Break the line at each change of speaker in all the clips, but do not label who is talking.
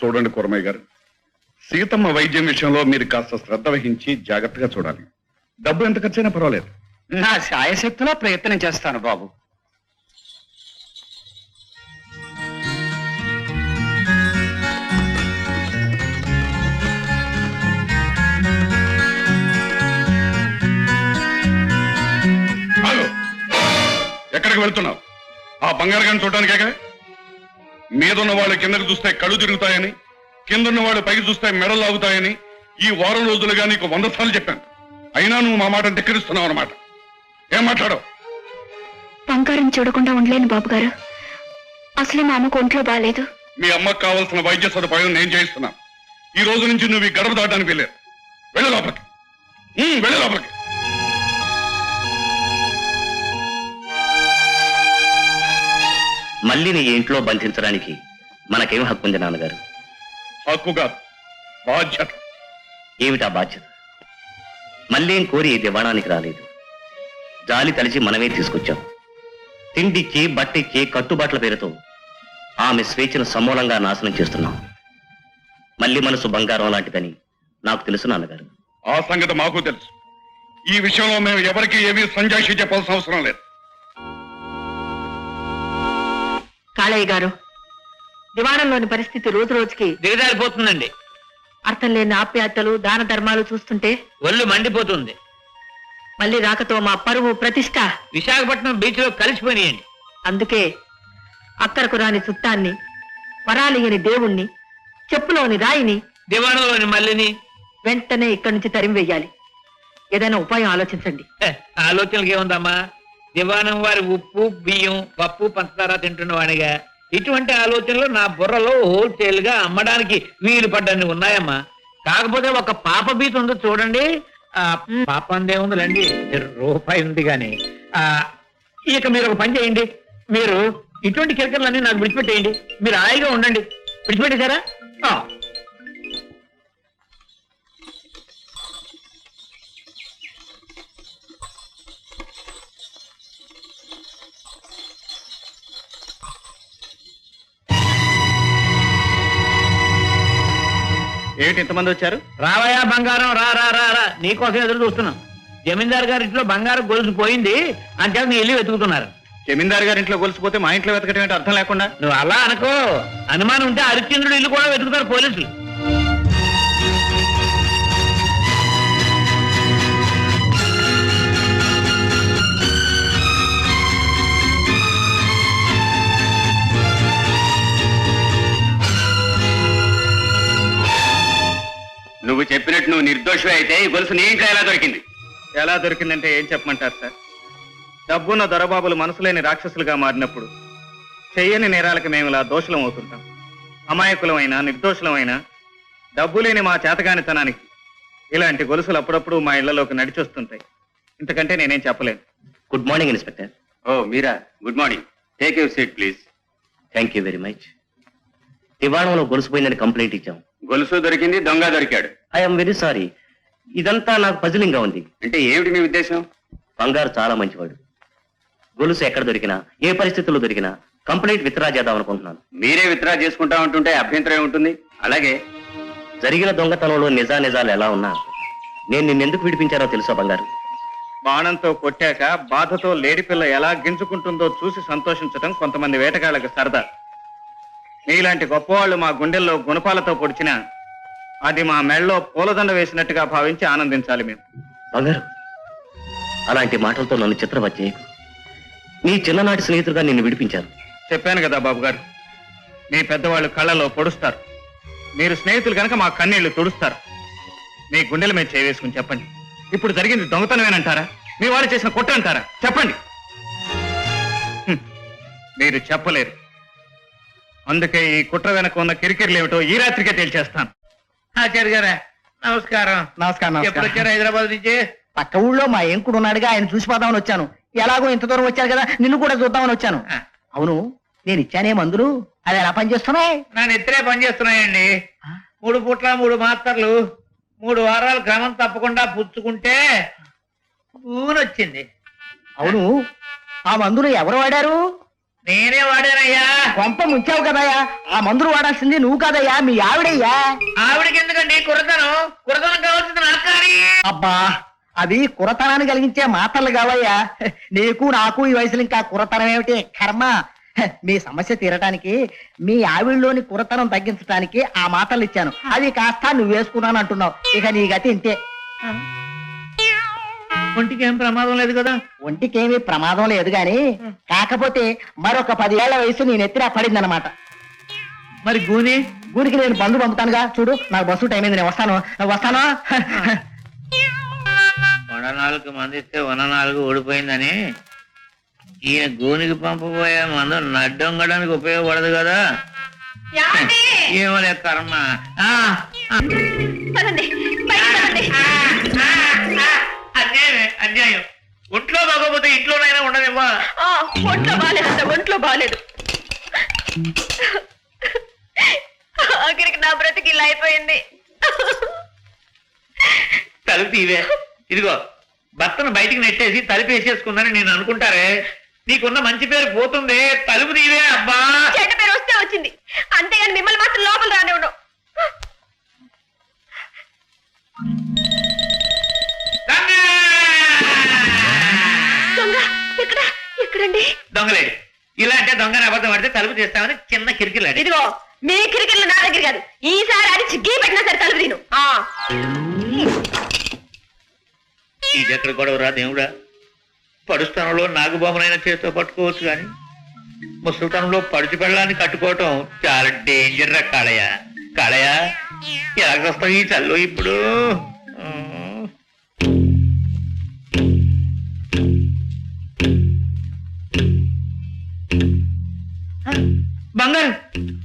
చూడండి కురమయ్య గారు, సీతమ్మ వైద్యం విషయంలో మీరు కాస్త శ్రద్ధ వహించి జాగ్రత్తగా చూడాలి. డబ్బు ఎంత ఖర్చైనా పర్వాలేదు.
నా శాయశక్తిలో ప్రయత్నం చేస్తాను బాబు.
ఎక్కడికి వెళ్తున్నావు? ఆ బంగారు గారిని చూడడానికేగా? మీదున్న వాళ్ళు కిందకి చూస్తే కళ్ళు తిరుగుతాయని, కిందన్న వాళ్ళు పైకి చూస్తే మెడలు లాగుతాయని ఈ వారం రోజులుగా నీకు 100 సార్లు చెప్పాను. అయినా నువ్వు మా మాట ధిక్కరిస్తున్నావు అన్నమాట. ఏం మాట్లాడవు?
బంగారం చూడకుండా ఉండలేను బాబు గారు. అసలే మా అమ్మకు ఒంట్లో బాగాలేదు.
మీ అమ్మకు కావాల్సిన వైద్య సదుపాయం నేను చేయిస్తున్నాను. ఈ రోజు నుంచి నువ్వు ఈ గడప దాటానికి వెళ్ళారు. వెళ్ళి లోపలికి, వెళ్ళి లోపలికి.
మళ్ళీ నీ ఇంట్లో బంధించడానికి మనకేం హక్కు ఉంది నాన్నగారు?
హక్కు కాదు, బాధ్యత.
ఏమిటా బాధ్యత? మళ్ళీ కోరి ఈ దివాణానికి రాలేదు. జాలి తలిచి మనమే తీసుకొచ్చాం. తిండిచ్చి బట్టిచ్చి కట్టుబాట్ల పేరుతో ఆమె స్వేచ్ఛను సమూలంగా నాశనం చేస్తున్నాం. మళ్ళీ మనసు బంగారం లాంటిదని నాకు తెలుసు నాన్నగారు.
ఆ సంగతి మాకు తెలుసు. ఈ విషయంలో మేము ఎవరికి ఏమీ సంజాయిషి చెప్పాల్సిన అవసరం లేదు.
కాళయ్య గారు, దివాణంలోని పరిస్థితి రోజు రోజుకి
దిగజారిపోతుందండి.
అర్థం లేని ఆప్యాయతలు దాన ధర్మాలు చూస్తుంటే
ఒళ్ళు మండిపోతుంది.
మళ్ళీ రాకతో మా పరువు ప్రతిష్ట
విశాఖపట్నం బీచ్ లో కలిసిపోయినాయండి.
అందుకే అక్కరకు రాని చుట్టాన్ని, వరాలియని దేవుణ్ణి, చెప్పులోని రాయిని,
దివాణంలోని మల్లిని
వెంటనే ఇక్కడి నుంచి తరిమి వెయ్యాలి. ఏదైనా ఉపాయం ఆలోచించండి.
ఆలోచనలకి ఏముందమ్మా? దివాణం వారి ఉప్పు బియ్యం పప్పు పంచదార తింటున్న వాడిగా ఇటువంటి ఆలోచనలు నా బుర్రలో హోల్సేల్ గా అమ్మడానికి వీలు పడ్డన్ని ఉన్నాయమ్మా. కాకపోతే ఒక పాప బీత ఉంది చూడండి. ఆ పాప అందేముందిలండి, రూపాయి ఉంది కానీ. ఇక మీరు ఒక పని చేయండి. మీరు ఇటువంటి కిరకలన్నీ నాకు విడిచిపెట్టేయండి. మీరు హాయిగా ఉండండి. విడిచిపెట్టేశారా?
ఏమిటి ఇంతమంది వచ్చారు?
రావయా బంగారం, రా రా రా రా, నీకోసం ఎదురు చూస్తున్నాం. జమీందార్ గారి ఇంట్లో బంగారం గొలుసు పోయింది అంటే నీ ఇల్లు వెతుకుతున్నారు.
జమీందార్ గారి ఇంట్లో గొలిసిపోతే మా ఇంట్లో వెతకటం ఏంటి అర్థం లేకుండా?
నువ్వు అలా అనుకో. అనుమానం ఉంటే హరిశ్చంద్రుడు ఇల్లు కూడా వెతుకుతారు పోలీసులు.
నువ్వు చెప్పినట్టు నువ్వు నిర్దోషి అయితే ఈ గొలుసు నీ ఇంట్లో ఎలా దొరికింది? ఎలా దొరికిందంటే ఏం చెప్పమంటారు సార్? డబ్బున్న దొరబాబులు మనసులేని రాక్షసులుగా మారినప్పుడు చెయ్యని నేరాలకు మేము ఇలా దోషులం అవుతుంటాం. అమాయకులమైన నిర్దోషులమైన డబ్బు లేని మా చేతగానితనానికి ఇలాంటి గొలుసులు అప్పుడప్పుడు మా ఇళ్లలోకి నడిచొస్తుంటాయి. ఇంతకంటే నేనేం చెప్పలేను. Good morning inspector. ఓ మీరా, good morning. Take your seat please. Thank you very much. దివాణంలో గొలుసు పోయిందని కంప్లైంట్ ఇచ్చాం. గొలుసు దొరికింది, దొంగ దొరికాడు. I'm very sorry. ఇదంతా నాకు పజిలింగ్ గా ఉంది. అంటే ఏమిటి మీ ఉద్దేశం? బంగారు చాలా మంచివాడు. గొలుసు ఎక్కడ దొరికినా ఏ పరిస్థితుల్లో దొరికినా కంప్లైంట్ విత్డ్రా చేద్దాం అనుకుంటున్నాను. మీరే విత్డ్రా చేసుకుంటా ఉంటుంటే అభ్యంతరం ఉంటుంది. అలాగే జరిగిన దొంగతనంలో నిజాలు ఎలా ఉన్నా నేను నిన్నెందుకు విడిపించానో తెలుసా బంగారు? బాణంతో కొట్టాక బాధతో లేడిపిల్ల ఎలా గింజుకుంటుందో చూసి సంతోషించడం కొంతమంది వేటగాళ్లకు సరదా. నీలాంటి గొప్పవాళ్ళు మా గుండెల్లో గుణపాలతో పొడిచినా అది మా మెళ్ళలో పూలదండ వేసినట్టుగా భావించి ఆనందించాలి మేము. బంగారు, అలాంటి మాటలతో నన్ను చిత్రవచ్చే. నీ చిన్ననాటి స్నేహితుడుగా నిన్ను విడిపించాను. చెప్పాను కదా బాబు గారు, మీ పెద్దవాళ్ళు కళ్ళలో పొడుస్తారు. మీరు స్నేహితులు కనుక మా కన్నీళ్లు తుడుస్తారు. మీ గుండెల మీద చేవేసుకుని చెప్పండి, ఇప్పుడు జరిగింది దొంగతనమేనంటారా, మీ వాళ్ళు చేసిన కుట్ర అంటారా? చెప్పండి. మీరు చెప్పలేరు. అందుకే ఈ కుట్ర వెనక ఉన్న కిరికిరిలేమిటో ఈ రాత్రికే తేల్చేస్తాను.
ఆచార్య గారా, నమస్కారం.
నమస్కారం.
ఎప్పుడు వచ్చారు హైదరాబాద్ నుంచి?
పక్క ఊళ్ళో మా ఏంకుడు ఉన్నాడుగా, ఆయన చూసిపోదామని వచ్చాను. ఎలాగో ఇంత దూరం వచ్చారు కదా, నిన్ను కూడా చూద్దామని వచ్చాను. అవును, నేను ఇచ్చానే మందులు, అవి ఎలా పనిచేస్తున్నాయి?
నా నెత్తిరే పనిచేస్తున్నాయండి. 3 పూట్ల 3 మాత్రలు 3 వారాలు క్రమం తప్పకుండా పుచ్చుకుంటే ఊనొచ్చింది.
అవును, ఆ మందులు ఎవరు వాడారు?
నేనే వాడానయ్యా.
కొంప ముంచావు కదయ్యా, ఆ మందులు వాడాల్సింది నువ్వు కాదయ్యా, మీ ఆవిడయ్యా.
ఆవిడకి ఎందుకండి కురతనం కావాల్సింది నాకు కానీ.
అబ్బా, అవి కురతనాన్ని కలిగించే మాటలు కావయ్యా. నీకు నాకు ఈ వయసులో ఇంకా కురతనం ఏమిటి కర్మ. మీ సమస్య తీరటానికి మీ ఆవిడలోని కురతనం తగ్గించడానికి ఆ మాటలు ఇచ్చాను. అవి కాస్త నువ్వు వేసుకున్నాను అంటున్నావు. ఇక నీ గతి ఇంతే.
ఒంటికి ఏం ప్రమాదం లేదు కదా?
ఒంటికేమీ ప్రమాదం లేదు గాని, కాకపోతే మరొక 10 ఏళ్ల వయసు నేను ఎత్తిరా పడిందనమాట.
మరి గూని
గుడికి నేను బంధు పంపుతానుగా, చూడు నాకు బస్సు టైం అయింది, నేను వస్తాను.
4 మంది ఇస్తే 4 ఓడిపోయిందని ఈయన గూనికి పంపబోయే మందు నడ్డొంగడానికి ఉపయోగపడదు కదా. ఏమలే కర్మ. అన్యాయం. ఒంట్లో బాగోపోతే ఇంట్లోనైనా ఉండదేమో.
ఒంట్లో బాగాలేదంట, ఒంట్లో బాగాలేదు. ఆఖరికి నా బ్రతికి ఇలా అయిపోయింది.
తలుపు తీవే. ఇదిగో భర్తను బయటికి నెట్టేసి తలుపు వేసేసుకుందని నేను అనుకుంటారే, నీకున్న మంచి పేరు పోతుంది. తలుపు తీవే. అబ్బా,
చెడ్డ పేరు వస్తే వచ్చింది, అంతేగాని మిమ్మల్ని మాత్రం లోపల రానివ్వడం. దొంగ ఎక్కడ? ఎక్కడండి?
దొంగలేడు. ఇలా అంటే దొంగని అబద్ధం పడితే తలుపు తీస్తామని చిన్న కిరికిలాడు.
ఇదిగో మీ కిరికిళ్ళు నా దగ్గర కాదు. ఈసారి అడిచి గీ పెట్టినా సరే తలుపు తిను.
ఇది ఎక్కడ గొడవరా దేవుడా. పడుస్థానంలో నాగుబొమ్మనైనా చేతితో పట్టుకోవచ్చు కానీ ముసలితనంలో పడుచు పెళ్ళాన్ని కట్టుకోవటం చాలా డేంజర్ రా కాళయ్య. కాళయ్య, ఎలాగొస్తావు ఈ చల్లు ఇప్పుడు? బంగారు,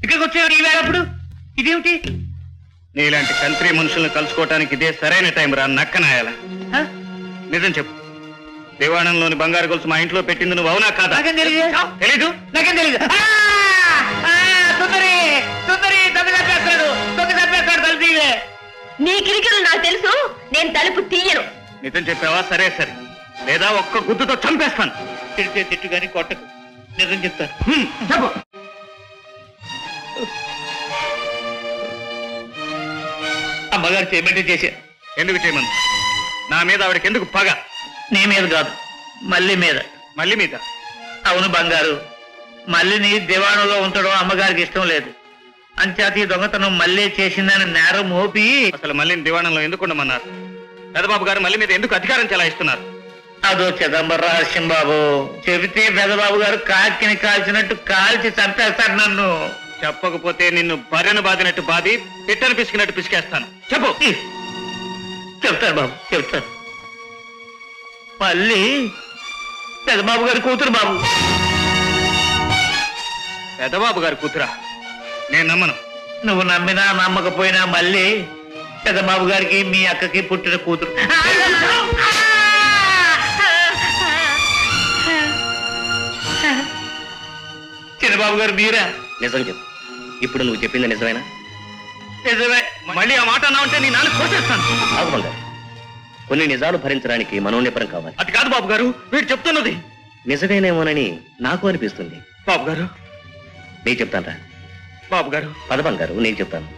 ఇక్కడికి వచ్చేవాడు ఈ వేళప్పుడు? ఇదేమిటి?
నీలాంటి కంట్రీ మనుషులను కలుసుకోవటానికి ఇదే సరైన టైం రా నక్కనాయాల. నిజం చెప్పు, దివాణంలోని బంగారు గొలుసు మా ఇంట్లో పెట్టింది నువ్వు అవునా కాదా?
నాకేం తెలీదు.
తెలీదు?
నాకేం తెలీదు. సుందరి, సుందరి, దొంగ తప్పేస్తాడు, తలుపు తీవే.
నీ కిరికిళ్ళు నాకు తెలుసు, నేను తలుపు తీయను.
నిజం చెప్పావా? సరే సరే, లేదా ఒక్క గుద్దుతో చంపేస్తాను.
తిడితే తిట్టు గాని కొట్టకు, నిజం చెప్తాను.
చెప్పు.
అమ్మగారు చేయమంటే చేశా.
ఎందుకు చేయమను? నా మీద ఆవిడకి ఎందుకు పగ?
నీ మీద కాదు, మల్లి మీద.
మళ్ళీ మీద?
అవును బంగారు, మల్లిని దివాణంలో ఉంచడం అమ్మగారికి ఇష్టం లేదు. అంచేత ఈ దొంగతనం మళ్ళీ చేసిందని నేరం మోపి
అసలు మళ్ళీని దివాణంలో ఎందుకు ఉండమన్నారు? పెదబాబు గారు మళ్ళీ మీద ఎందుకు అధికారం చెలాయిస్తున్నారు?
అదో చిదంబర రహస్యం బాబు. చెబితే పెదబాబు గారు కాకిని కాల్చినట్టు కాల్చి చంపేస్తాడు నన్ను.
చెప్పకపోతే నిన్ను బర్రెను బాదినట్టు బాది పిట్టను పిసికినట్టు పిసికేస్తాను. చెప్పు.
చెప్తాను బాబు, చెప్తాను. మళ్ళీ పెదబాబు గారి కూతురు బాబు.
పెదబాబు గారి కూతురా? నేను నమ్మను.
నువ్వు నమ్మినా నమ్మకపోయినా మళ్ళీ పెదబాబు గారికి మీ అక్కకి పుట్టిన కూతురు. చిన్నబాబు గారు మీరా?
నిజం చెప్పు, ఇప్పుడు నువ్వు చెప్పింది నిజమేనా?
నిజమే.
మళ్ళీ ఆ మాట అన్నావంటే నీ నాలుగు కోసేస్తాను.
ఆగుమంగా, కొన్ని నిజాలు భరించడానికి మనోనిపరం కావాలి.
అది కాదు బాబు గారు, వీడు చెప్తున్నది
నిజమేనేమోనని నాకు అనిపిస్తుంది.
బాబు గారు,
నేను చెప్తాను.
బాబు గారు,
పదవం గారు, నేను చెప్తాను.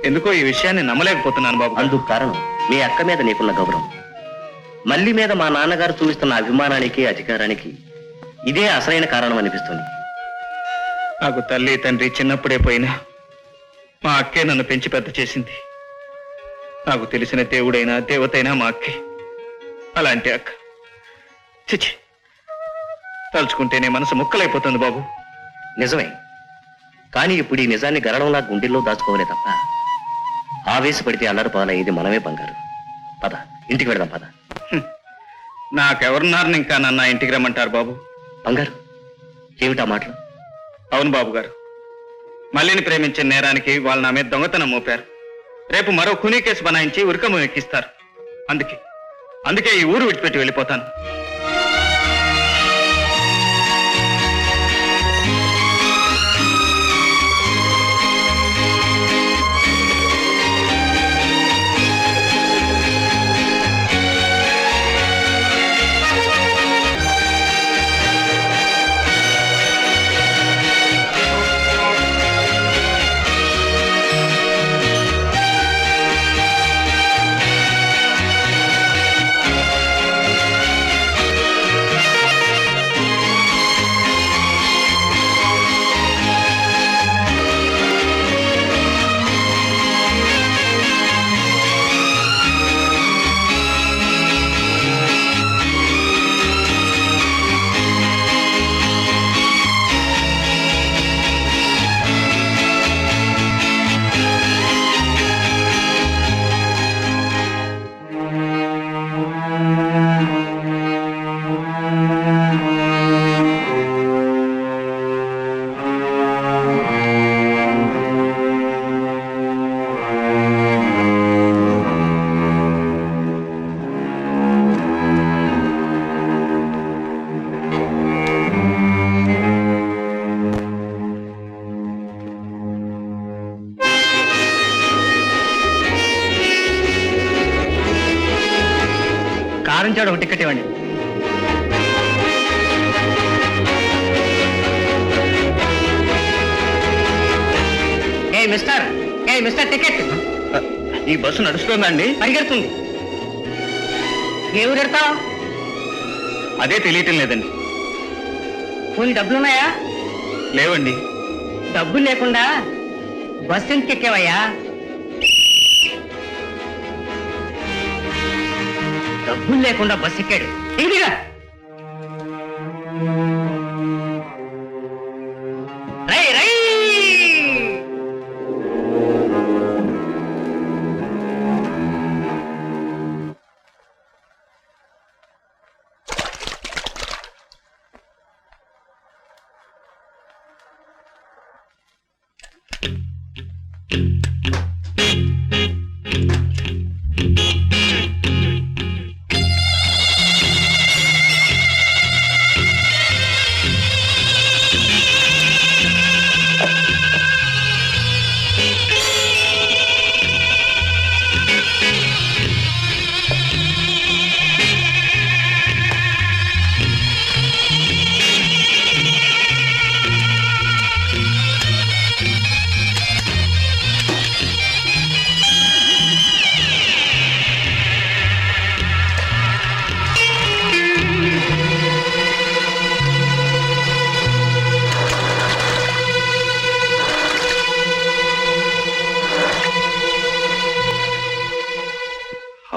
ఎందుకో ఈ విషయాన్ని నమ్మలేకపోతున్నాను బాబు గారు.
అందుకు కారణం మీ అక్క మీద నీకున్న గౌరవం. మళ్ళీ మీద మా నాన్నగారు చూపిస్తున్న అభిమానానికి అధికారానికి ఇదే అసలైన కారణం అనిపిస్తుంది.
నాకు తల్లి తండ్రి చిన్నప్పుడే పోయినా మా అక్కే నన్ను పెంచి పెద్ద చేసింది. నాకు తెలిసిన దేవుడైనా దేవతైనా మా అక్కే. అలాంటి అక్క చిచి, తలుచుకుంటేనే మనసు ముక్కలైపోతుంది బాబు.
నిజమే, కానీ ఇప్పుడు ఈ నిజాన్ని గరడంలా గుండెల్లో దాచుకోవలే తప్ప ఆవేశపడితే అల్లరి పాలయ్యేది మనమే బంగారు. పద, ఇంటికి వెళదాం పద.
నాకెవరున్నారని ఇంకా నన్ను ఇంటికి రమ్మంటారు బాబు?
బంగారు, ఏమిటా మాటలు?
అవును బాబు గారు, మల్లిని ప్రేమించే నేరానికి వాళ్ళు నా మీద దొంగతనం మోపారు. రేపు మరో ఖునీ కేసు బనాయించి ఉరికము ఎక్కిస్తారు. అందుకే ఈ ఊరు విడిచిపెట్టి వెళ్ళిపోతాను.
ఒక టికెట్ ఇవ్వండి. Mister ticket.
ఈ బస్సు నడుస్తుందండి?
పరిగెడుతుంది. ఏ ఊరు ఎడతావు?
అదే తెలియటం లేదండి.
కొన్ని డబ్బులున్నాయా?
లేవండి.
డబ్బులు లేకుండా బస్సు ఎందుకు ఎక్కేవయ్యా? డబ్బులు లేకుండా బస్సు ఎక్కాడు. ఇదిగా రై రై.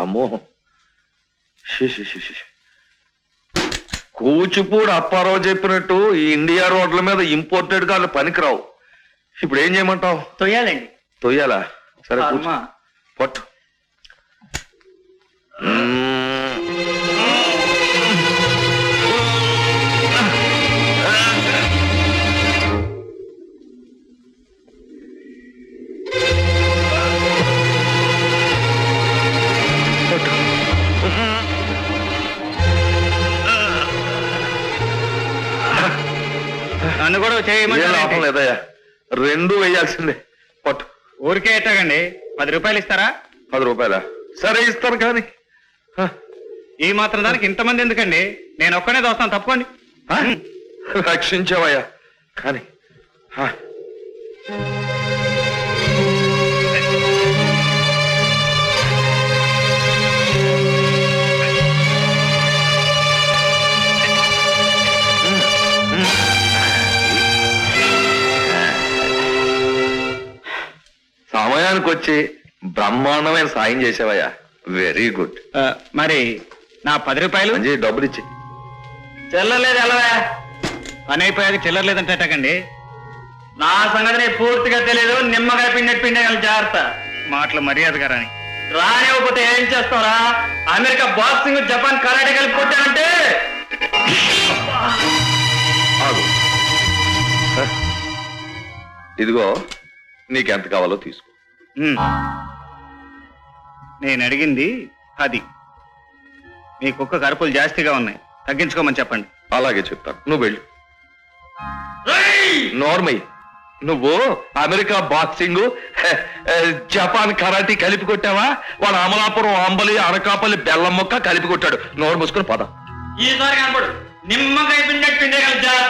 అమ్మో, కూచిపూడి అప్పారావు చెప్పినట్టు ఈ ఇండియా రోడ్ల మీద ఇంపోర్టెడ్ కార్లు పనికిరావు. ఇప్పుడు ఏం చేయమంటావు?
తొయ్యాలండి.
తొయ్యాలా? సరే కూర్చో.
అమ్మా.
పట్టు.
నన్ను కూడా
ఏం లాభం
చేయమంటారా?
లేదయ్యా, రెండు వేయాల్సిందే. పట్టు.
ఊరికే ఎట్టాగండి. 10 రూపాయలు ఇస్తారా?
10 రూపాయలా? సరే ఇస్తాను కానీ
ఈ మాత్రం దానికి ఇంతమంది ఎందుకండి? నేను ఒక్కనే దోస్తాను, తప్పుకోండి.
రక్షించావయ్యా కానీ సమయానికి వచ్చి బ్రహ్మాండమైన సాయం చేసావయ్యా. Very good.
మరి నా 10 రూపాయలు
మంచి డబ్బులు ఇచ్చి.
చిల్లర్లేదు ఎలా పని అయిపోయాక చిల్లర లేదంటే ఎట్టకండి. నా సంగతి పూర్తిగా తెలియదు. నిమ్మగా పిండే జాగ్రత్త. మాటలు మర్యాదగా రాని రానివ్వకపోతే ఏం చేస్తారా? అమెరికా బాక్సింగ్, జపాన్ కరాటే కలిపి కొట్టానంటే
ఆగు. ఇదిగో నీకెంత కావాలో తీసుకో.
నేను అడిగింది 10. మీ కుక్క కరుపులు జాస్తిగా ఉన్నాయి, తగ్గించుకోమని చెప్పండి.
అలాగే చెప్తాను, నువ్వు వెళ్ళు. నోర్మయ్య, నువ్వు అమెరికా బాక్సింగ్, జపాన్ కరాటీ కలిపి కొట్టావా? వాడు అమలాపురం అంబలి, అనకాపల్లి బెల్లం ముక్క కలిపి కొట్టాడు. నోరు మూసుకుని పద.
ఈసారి కనపడు. నిమ్మకాయ పిండే జాగ్రత్త.